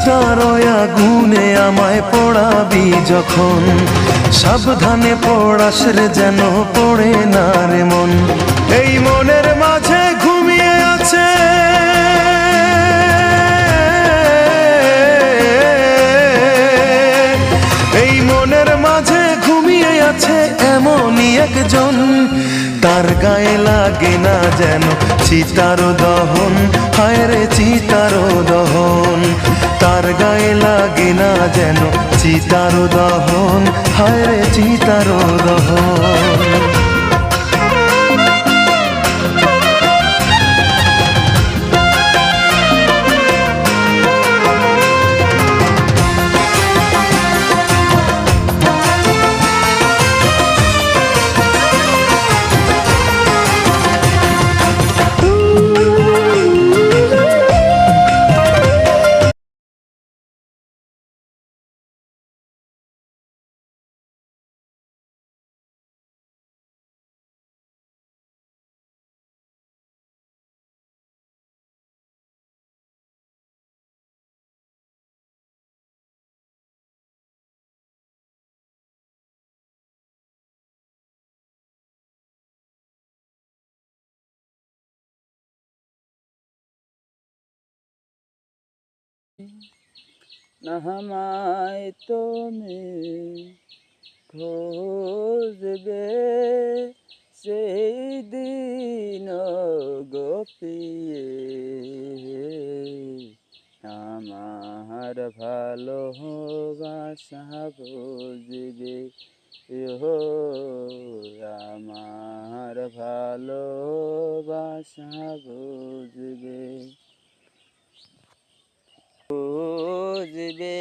চিতার আগুনে আমায় পোড়াবি যখন, সাবধানে পড়াস রে যেন পড়ে না রে মন। এই মনের মাঝে ঘুমিয়ে আছে এই মনের মাঝে ঘুমিয়ে আছে এমনই একজন, তার গায়ে লাগে না যেন চিতার দহন, হায় রে চিতার দহন। তার গায়ে লাগে না যেন চিতার দহন, হায় রে চিতার দহন। না আমায় তুমি খুঁজবে, সেই দিন গোপিয়ে আমার ভালোবাসা বুঝবে, হো আমার ভালোবাসা বুঝবে। বুঝবে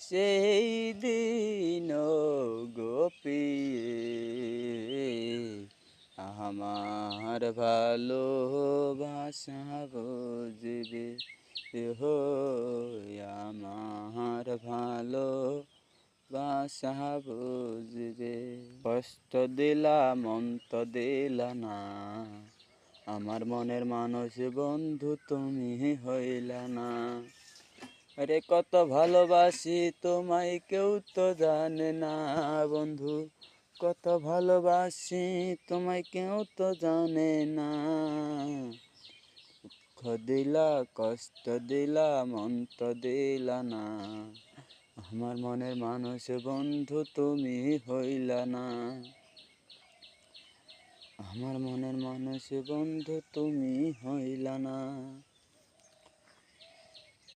সেই দিন গোপিয়ে আমার ভালোবাসা বুঝবে, হো আমার ভালোবাসা বুঝবে। কষ্ট দিলা মন তো দিলা না, আমার মনের মানুষ বন্ধু তুমি হইলা না। আরে কত ভালোবাসি তোমায় কেউ তো জানে না বন্ধু, কত ভালোবাসি তোমায় কেউ তো জানে না। দুঃখ দিলা কষ্ট দিলা মন তো দিলা না, আমার মনের মানুষ বন্ধু তুমি হইলা না। আমার মনের মানুষ বন্ধু তুমি হইলা না।